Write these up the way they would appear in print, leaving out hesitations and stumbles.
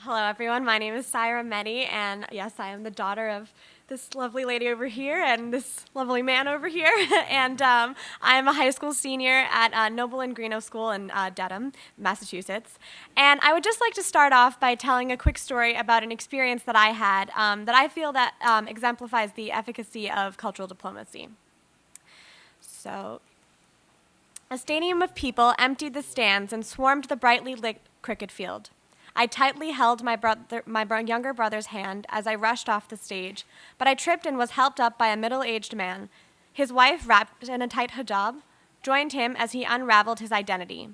Hello, everyone. My name is Syra Mehdi, and yes, I am the daughter of this lovely lady over here and this lovely man over here. and I am a high school senior at Noble and Greenough School in Dedham, Massachusetts. And I would just like to start off by telling a quick story about an experience that I had that I feel that exemplifies the efficacy of cultural diplomacy. So, a stadium of people emptied the stands and swarmed the brightly lit cricket field. I tightly held my younger brother's hand as I rushed off the stage, but I tripped and was helped up by a middle-aged man. His wife, wrapped in a tight hijab, joined him as he unraveled his identity.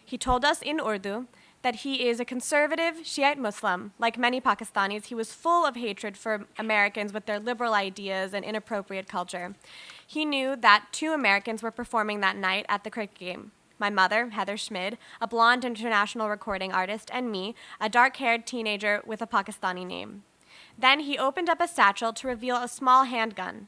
He told us in Urdu that he is a conservative Shiite Muslim. Like many Pakistanis, he was full of hatred for Americans with their liberal ideas and inappropriate culture. He knew that 2 Americans were performing that night at the cricket game. My mother, Heather Schmid, a blonde international recording artist, and me, a dark-haired teenager with a Pakistani name. Then he opened up a satchel to reveal a small handgun.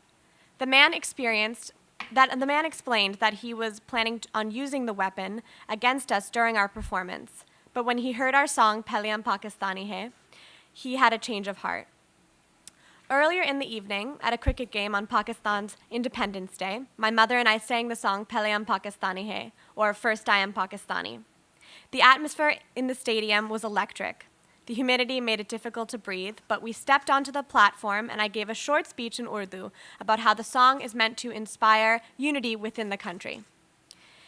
The man explained that he was planning on using the weapon against us during our performance. But when he heard our song, Pehle Hum Pakistani Hai, he had a change of heart. Earlier in the evening, at a cricket game on Pakistan's Independence Day, my mother and I sang the song Pehle Hum Pakistani Hai, or First I Am Pakistani. The atmosphere in the stadium was electric. The humidity made it difficult to breathe, but we stepped onto the platform and I gave a short speech in Urdu about how the song is meant to inspire unity within the country.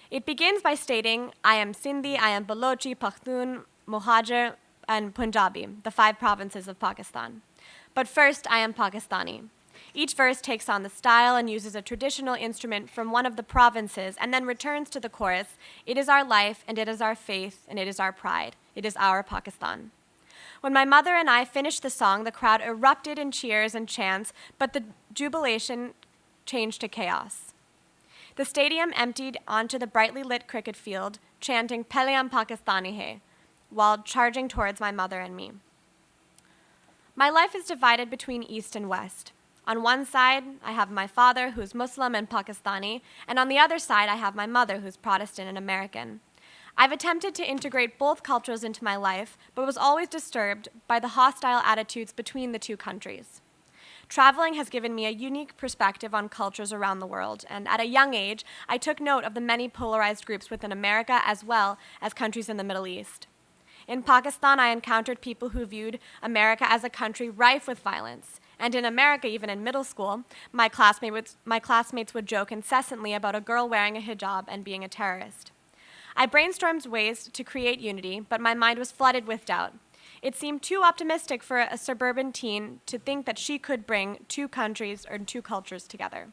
It begins by stating, I am Sindhi, I am Balochi, Pakhtun, Mohajer, and Punjabi, the 5 provinces of Pakistan. But first, I am Pakistani. Each verse takes on the style and uses a traditional instrument from one of the provinces and then returns to the chorus, it is our life, and it is our faith, and it is our pride. It is our Pakistan. When my mother and I finished the song, the crowd erupted in cheers and chants, but the jubilation changed to chaos. The stadium emptied onto the brightly lit cricket field, chanting Pehle Hum Pakistani Hai, while charging towards my mother and me. My life is divided between East and West. On one side, I have my father, who's Muslim and Pakistani, and on the other side, I have my mother, who's Protestant and American. I've attempted to integrate both cultures into my life, but was always disturbed by the hostile attitudes between the 2 countries. Traveling has given me a unique perspective on cultures around the world, and at a young age, I took note of the many polarized groups within America as well as countries in the Middle East. In Pakistan, I encountered people who viewed America as a country rife with violence. And in America, even in middle school, my classmates would joke incessantly about a girl wearing a hijab and being a terrorist. I brainstormed ways to create unity, but my mind was flooded with doubt. It seemed too optimistic for a suburban teen to think that she could bring 2 countries or 2 cultures together.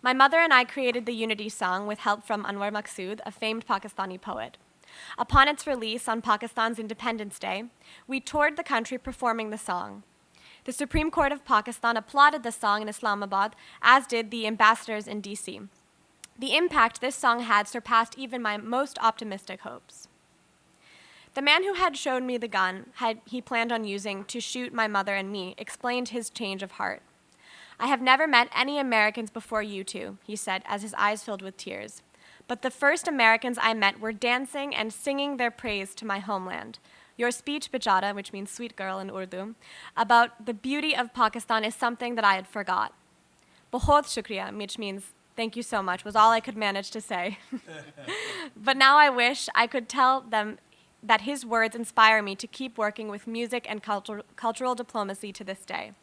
My mother and I created the Unity song with help from Anwar Maqsood, a famed Pakistani poet. Upon its release on Pakistan's Independence Day, we toured the country performing the song. The Supreme Court of Pakistan applauded the song in Islamabad, as did the ambassadors in D.C. The impact this song had surpassed even my most optimistic hopes. The man who had shown me the gun he planned on using to shoot my mother and me explained his change of heart. I have never met any Americans before you 2, he said as his eyes filled with tears. But the first Americans I met were dancing and singing their praise to my homeland. Your speech, Bichara, which means sweet girl in Urdu, about the beauty of Pakistan is something that I had forgot. Bahut shukriya, which means thank you so much, was all I could manage to say. But now I wish I could tell them that his words inspire me to keep working with music and cultural diplomacy to this day.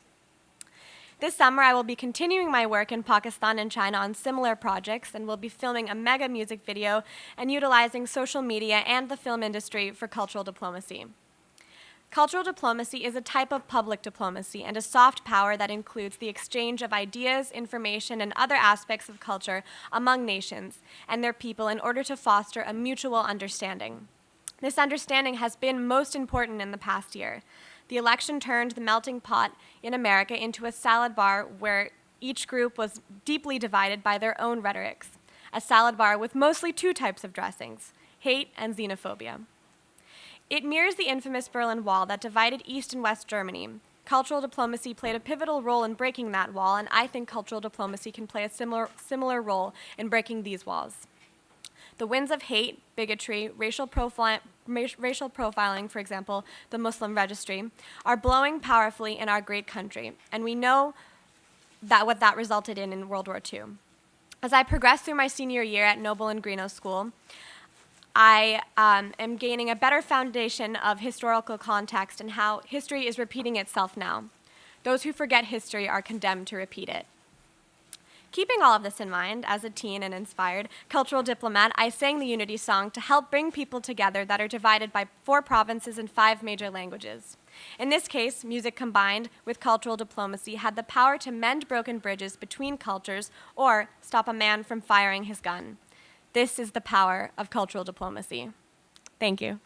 This summer, I will be continuing my work in Pakistan and China on similar projects and will be filming a mega music video and utilizing social media and the film industry for cultural diplomacy. Cultural diplomacy is a type of public diplomacy and a soft power that includes the exchange of ideas, information, and other aspects of culture among nations and their people in order to foster a mutual understanding. This understanding has been most important in the past year. The election turned the melting pot in America into a salad bar where each group was deeply divided by their own rhetorics. A salad bar with mostly 2 types of dressings, hate and xenophobia. It mirrors the infamous Berlin Wall that divided East and West Germany. Cultural diplomacy played a pivotal role in breaking that wall, and I think cultural diplomacy can play a similar role in breaking these walls. The winds of hate, bigotry, racial profiling, for example, the Muslim registry, are blowing powerfully in our great country, and we know that what that resulted in World War II. As I progress through my senior year at Noble and Greenough School, I am gaining a better foundation of historical context and how history is repeating itself now. Those who forget history are condemned to repeat it. Keeping all of this in mind, as a teen and inspired cultural diplomat, I sang the Unity Song to help bring people together that are divided by 4 provinces and 5 major languages. In this case, music combined with cultural diplomacy had the power to mend broken bridges between cultures or stop a man from firing his gun. This is the power of cultural diplomacy. Thank you.